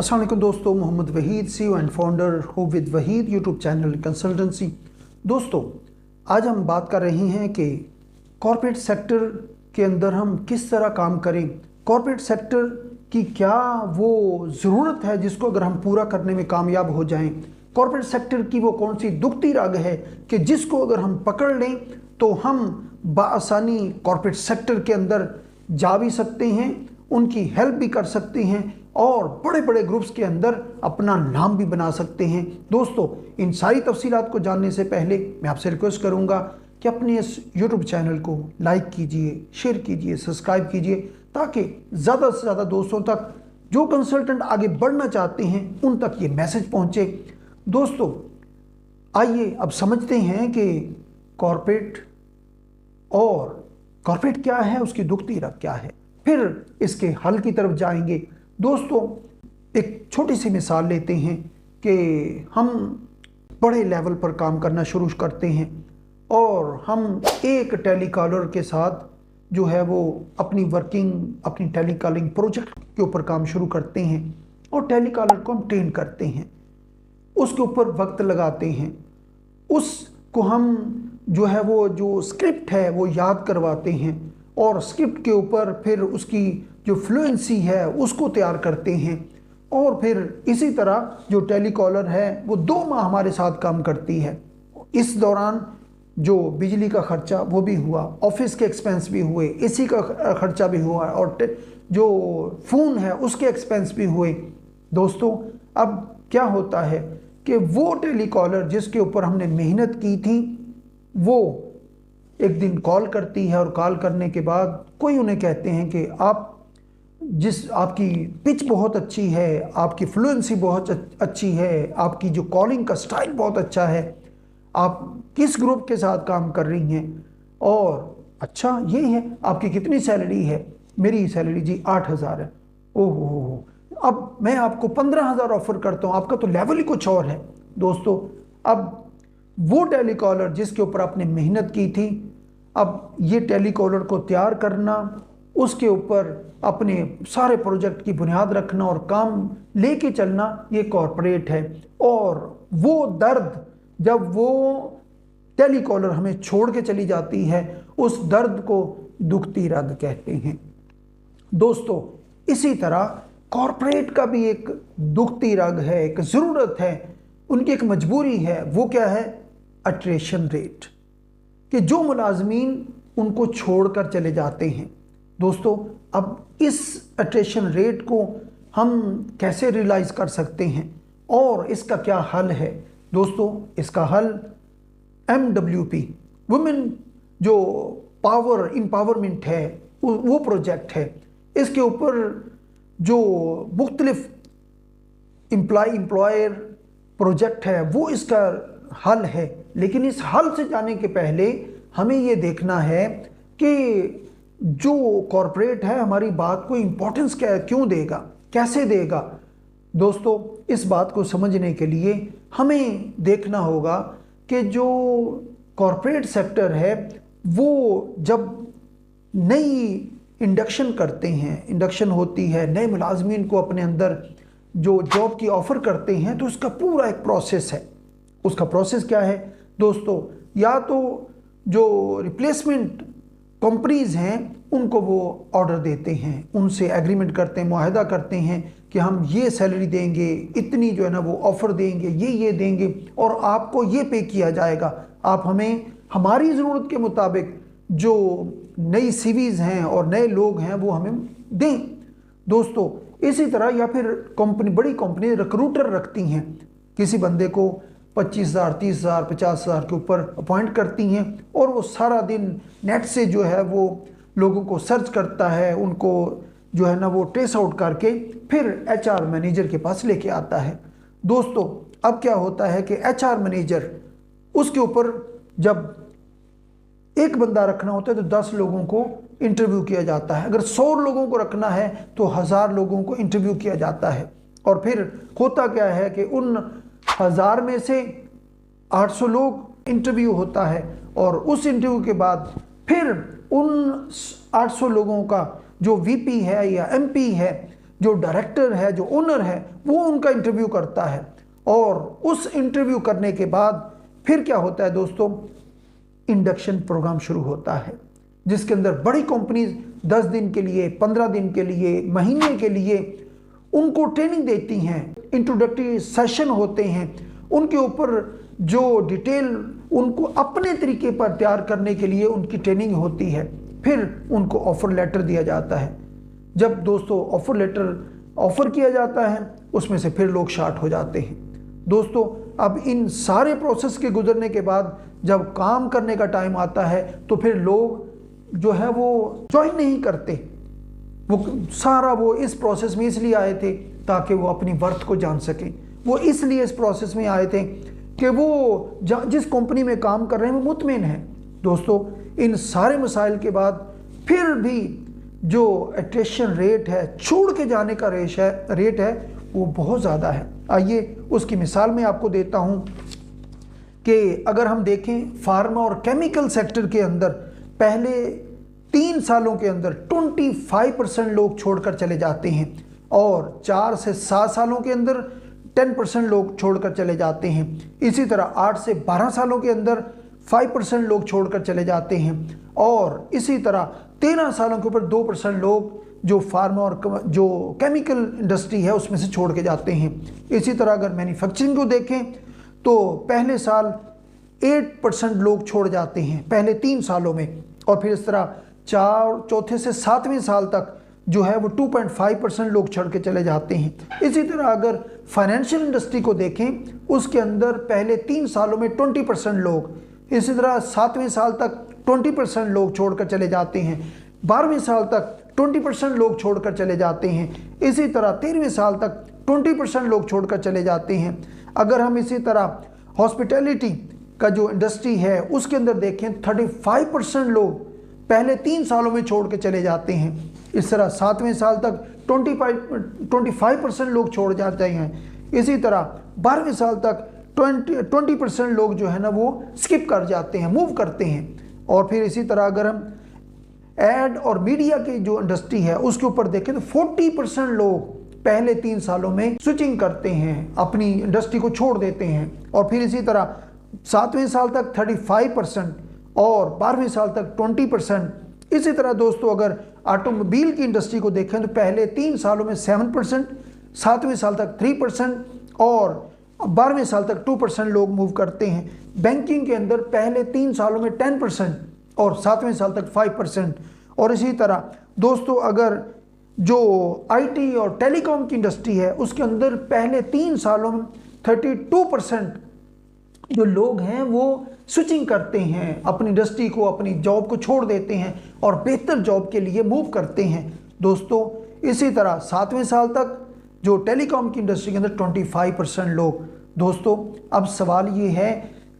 अस्सलाम वालेकुम दोस्तों, Mohammad Waheed CEO and founder हो with Waheed YouTube channel consultancy. दोस्तों, आज हम बात कर रहे हैं कि कॉर्पोरेट सेक्टर के अंदर हम किस तरह काम करें। कॉर्पोरेट सेक्टर की क्या वो ज़रूरत है जिसको अगर हम पूरा करने में कामयाब हो जाएं। कॉर्पोरेट सेक्टर की वो कौन सी दुखती रग है कि जिसको अगर हम पकड़ लें तो हम बआसानी कॉर्पोरेट सेक्टर के अंदर जा भी सकते हैं, उनकी हेल्प भी कर सकते हैं और बड़े बड़े ग्रुप्स के अंदर अपना नाम भी बना सकते हैं। दोस्तों, इन सारी तफसीलात को जानने से पहले मैं आपसे रिक्वेस्ट करूंगा कि अपने इस यूट्यूब चैनल को लाइक कीजिए, शेयर कीजिए, सब्सक्राइब कीजिए, ताकि ज़्यादा से ज़्यादा दोस्तों तक जो कंसल्टेंट आगे बढ़ना चाहते हैं उन तक ये मैसेज पहुँचे। दोस्तों, आइए अब समझते हैं कि कॉर्पोरेट क्या है, उसकी दुखती रग क्या है, फिर इसके हल की तरफ जाएंगे। दोस्तों, एक छोटी सी मिसाल लेते हैं कि हम बड़े लेवल पर काम करना शुरू करते हैं और हम एक टेलीकॉलर के साथ जो है वो अपनी टेलीकॉलिंग प्रोजेक्ट के ऊपर काम शुरू करते हैं और टेलीकॉलर को हम ट्रेन करते हैं, उसके ऊपर वक्त लगाते हैं, उसको हम जो है वो जो स्क्रिप्ट है वो याद करवाते हैं और स्क्रिप्ट के ऊपर फिर उसकी जो फ्लुएंसी है उसको तैयार करते हैं और फिर इसी तरह जो टेलीकॉलर है वो 2 माह हमारे साथ काम करती है। इस दौरान जो बिजली का खर्चा वो भी हुआ, ऑफिस के एक्सपेंस भी हुए, एसी का खर्चा भी हुआ और जो फ़ोन है उसके एक्सपेंस भी हुए। दोस्तों, अब क्या होता है कि वो टेलीकॉलर जिसके ऊपर हमने मेहनत की थी वो एक दिन कॉल करती है और कॉल करने के बाद कोई उन्हें कहते हैं कि आपकी पिच बहुत अच्छी है, आपकी फ्लुएंसी बहुत अच्छी है, आपकी जो कॉलिंग का स्टाइल बहुत अच्छा है, आप किस ग्रुप के साथ काम कर रही हैं और अच्छा ये है, आपकी कितनी सैलरी है? मेरी सैलरी जी 8,000 है। ओहो, अब मैं आपको 15,000 ऑफर करता हूँ, आपका तो लेवल ही कुछ और है। दोस्तों, अब वो टेलीकॉलर जिसके ऊपर आपने मेहनत की थी, अब ये टेलीकॉलर को तैयार करना, उसके ऊपर अपने सारे प्रोजेक्ट की बुनियाद रखना और काम लेके चलना, ये कॉर्पोरेट है। और वो दर्द जब वो टेलीकॉलर हमें छोड़ के चली जाती है, उस दर्द को दुखती रग कहते हैं। दोस्तों, इसी तरह कॉर्पोरेट का भी एक दुखती रग है, एक ज़रूरत है, उनकी एक मजबूरी है। वो क्या है? अट्रेशन रेट, कि जो मुलाजमीन उनको छोड़कर चले जाते हैं। दोस्तों, अब इस अट्रेशन रेट को हम कैसे रियलाइज कर सकते हैं और इसका क्या हल है? दोस्तों, इसका हल MWP वुमेन जो पावर एम्पावरमेंट है वो प्रोजेक्ट है। इसके ऊपर जो मुख्तलिफ एम्प्लॉयर प्रोजेक्ट है वो इसका हल है। लेकिन इस हल से जाने के पहले हमें ये देखना है कि जो कॉर्पोरेट है हमारी बात को इम्पोर्टेंस क्यों देगा, कैसे देगा। दोस्तों, इस बात को समझने के लिए हमें देखना होगा कि जो कॉर्पोरेट सेक्टर है वो जब नई इंडक्शन करते हैं, इंडक्शन होती है, नए मुलाजमीन को अपने अंदर जो जॉब की ऑफ़र करते हैं, तो उसका पूरा एक प्रोसेस है। उसका प्रोसेस क्या है दोस्तों? या तो जो रिप्लेसमेंट कंपनीज़ हैं उनको वो ऑर्डर देते हैं, उनसे एग्रीमेंट करते हैं, मुआहदा करते हैं कि हम ये सैलरी देंगे, इतनी जो है ना वो ऑफ़र देंगे, ये देंगे और आपको ये पे किया जाएगा। आप हमें हमारी ज़रूरत के मुताबिक जो नई CVs हैं और नए लोग हैं वो हमें दें। दोस्तों, इसी तरह या फिर बड़ी कंपनी रिक्रूटर रखती हैं, किसी बंदे को 25,000, 30,000, 50,000 के ऊपर अपॉइंट करती हैं और वो सारा दिन नेट से जो है वो लोगों को सर्च करता है, उनको जो है ना वो ट्रेस आउट करके फिर HR मैनेजर के पास लेके आता है। दोस्तों, अब क्या होता है कि HR मैनेजर उसके ऊपर जब एक बंदा रखना होता है तो 10 लोगों को इंटरव्यू किया जाता है। अगर 100 लोगों को रखना है तो 1000 लोगों को इंटरव्यू किया जाता है। और फिर होता क्या है कि उन 1000 में से 800 लोग इंटरव्यू होता है और उस इंटरव्यू के बाद फिर उन 800 लोगों का जो VP है या MP है जो डायरेक्टर है, जो ओनर है, वो उनका इंटरव्यू करता है। और उस इंटरव्यू करने के बाद फिर क्या होता है दोस्तों, इंडक्शन प्रोग्राम शुरू होता है, जिसके अंदर बड़ी कंपनीज 10 दिन के लिए, 15 दिन के लिए, महीने के लिए उनको ट्रेनिंग देती हैं। इंट्रोडक्टरी सेशन होते हैं, उनके ऊपर जो डिटेल उनको अपने तरीके पर तैयार करने के लिए उनकी ट्रेनिंग होती है। फिर उनको ऑफर लेटर दिया जाता है। जब दोस्तों ऑफर लेटर ऑफर किया जाता है, उसमें से फिर लोग शार्ट हो जाते हैं। दोस्तों अब इन सारे प्रोसेस के गुजरने के बाद जब काम करने का टाइम आता है, तो फिर लोग जो है वो ज्वाइन नहीं करते। वो इस प्रोसेस में इसलिए आए थे ताकि वो अपनी वर्थ को जान सकें। वो इसलिए इस प्रोसेस में आए थे कि वो जिस कंपनी में काम कर रहे हैं वो मुतमिन है। दोस्तों इन सारे मसाइल के बाद फिर भी जो अट्रेशन रेट है, छोड़ के जाने का रेट है वो बहुत ज़्यादा है। आइए उसकी मिसाल मैं आपको देता हूँ कि अगर हम देखें फार्मा और केमिकल सेक्टर के अंदर पहले 3 सालों के अंदर 25% लोग छोड़कर चले जाते हैं, और 4 से 7 सालों के अंदर 10% लोग छोड़कर चले जाते हैं। इसी तरह 8 से 12 सालों के अंदर 5% लोग छोड़कर चले जाते हैं, और इसी तरह 13 सालों के ऊपर 2% लोग जो फार्मा और जो केमिकल इंडस्ट्री है उसमें से छोड़ के जाते हैं। इसी तरह अगर मैन्युफैक्चरिंग को देखें तो पहले साल 8% लोग छोड़ जाते हैं पहले 3 सालों में, और फिर इस तरह चौथे से 7वें साल तक जो है वो 2.5% लोग छोड़ के चले जाते हैं। इसी तरह अगर फाइनेंशियल इंडस्ट्री को देखें, उसके अंदर पहले 3 सालों में 20% लोग, इसी तरह 7वें साल तक 20% लोग छोड़कर चले जाते हैं, 12वें साल तक 20% लोग छोड़कर चले जाते हैं, इसी तरह 13वें साल तक 20% लोग छोड़कर चले जाते हैं। अगर हम इसी तरह हॉस्पिटैलिटी का जो इंडस्ट्री है उसके अंदर देखें, 35% लोग पहले 3 सालों में छोड़ के चले जाते हैं। इस तरह 7वें साल तक 25% लोग छोड़ जाते हैं। इसी तरह 12वें साल तक 20% लोग जो है ना वो स्किप कर जाते हैं, मूव करते हैं। और फिर इसी तरह अगर हम एड और मीडिया की जो इंडस्ट्री है उसके ऊपर देखें तो 40% लोग पहले 3 सालों में स्विचिंग करते हैं, अपनी इंडस्ट्री को छोड़ देते हैं। और फिर इसी तरह 7वें साल तक 35% और 12वें साल तक 20%। इसी तरह दोस्तों अगर ऑटोमोबाइल की इंडस्ट्री को देखें तो पहले 3 सालों में 7%, 7वें साल तक 3% और 12वें साल तक 2% लोग मूव करते हैं। बैंकिंग के अंदर पहले 3 सालों में 10% और 7वें साल तक 5%। और इसी तरह दोस्तों अगर जो आईटी और टेलीकॉम की इंडस्ट्री है उसके अंदर पहले 3 सालों में 32% जो लोग हैं वो स्विचिंग करते हैं, अपनी इंडस्ट्री को, अपनी जॉब को छोड़ देते हैं और बेहतर जॉब के लिए मूव करते हैं। दोस्तों इसी तरह 7वें साल तक जो टेलीकॉम की इंडस्ट्री के अंदर 25% लोग। दोस्तों अब सवाल ये है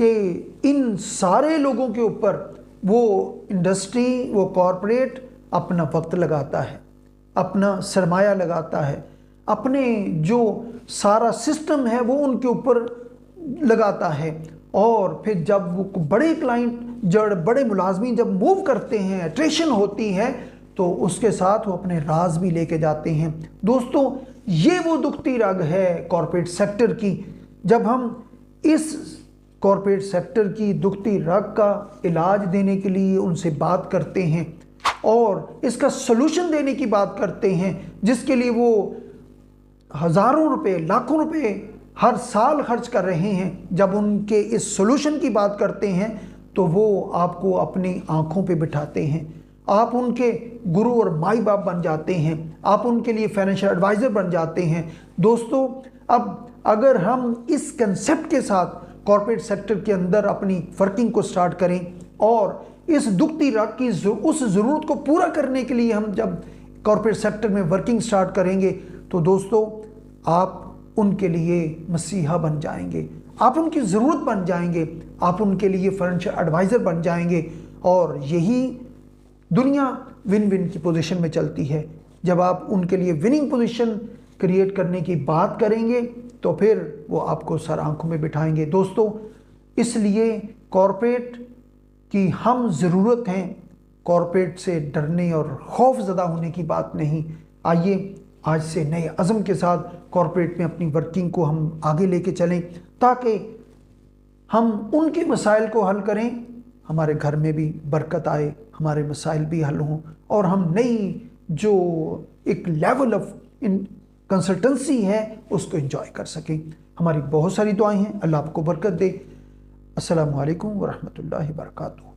कि इन सारे लोगों के ऊपर वो इंडस्ट्री, वो कॉरपोरेट अपना वक्त लगाता है, अपना सरमाया लगाता है, अपने जो सारा सिस्टम है वो उनके ऊपर लगाता है। और फिर जब वो बड़े क्लाइंट, जब बड़े मुलाजमीन जब मूव करते हैं, अट्रेशन होती है, तो उसके साथ वो अपने राज भी लेके जाते हैं। दोस्तों ये वो दुखती रग है कॉरपोरेट सेक्टर की। जब हम इस कॉरपोरेट सेक्टर की दुखती रग का इलाज देने के लिए उनसे बात करते हैं और इसका सलूशन देने की बात करते हैं, जिसके लिए वो हज़ारों रुपए, लाखों रुपए हर साल खर्च कर रहे हैं, जब उनके इस सलूशन की बात करते हैं तो वो आपको अपनी आंखों पे बिठाते हैं। आप उनके गुरु और माई बाप बन जाते हैं, आप उनके लिए फाइनेंशियल एडवाइज़र बन जाते हैं। दोस्तों अब अगर हम इस कंसेप्ट के साथ कॉर्पोरेट सेक्टर के अंदर अपनी वर्किंग को स्टार्ट करें और इस दुखती रग की उस ज़रूरत को पूरा करने के लिए हम जब कॉर्पोरेट सेक्टर में वर्किंग स्टार्ट करेंगे, तो दोस्तों आप उनके लिए मसीहा बन जाएंगे, आप उनकी ज़रूरत बन जाएंगे, आप उनके लिए फाइनेंशियल एडवाइज़र बन जाएंगे। और यही दुनिया विन विन की पोजीशन में चलती है। जब आप उनके लिए विनिंग पोजीशन क्रिएट करने की बात करेंगे तो फिर वो आपको सर आंखों में बिठाएंगे। दोस्तों इसलिए कॉरपोरेट की हम ज़रूरत हैं, कॉरपोरेट से डरने और खौफ ज़दा होने की बात नहीं। आइए आज से नए अज़म के साथ कॉरपोरेट में अपनी वर्किंग को हम आगे लेके चलें, ताकि हम उनके मसाइल को हल करें, हमारे घर में भी बरकत आए, हमारे मसाइल भी हल हों, और हम नई जो एक लेवल ऑफ इन कंसल्टेंसी है उसको एंजॉय कर सकें। हमारी बहुत सारी दुआएं हैं, अल्लाह आपको बरकत दे। अस्सलामु अलैकुम व रहमतुल्लाहि व बरकातुहू।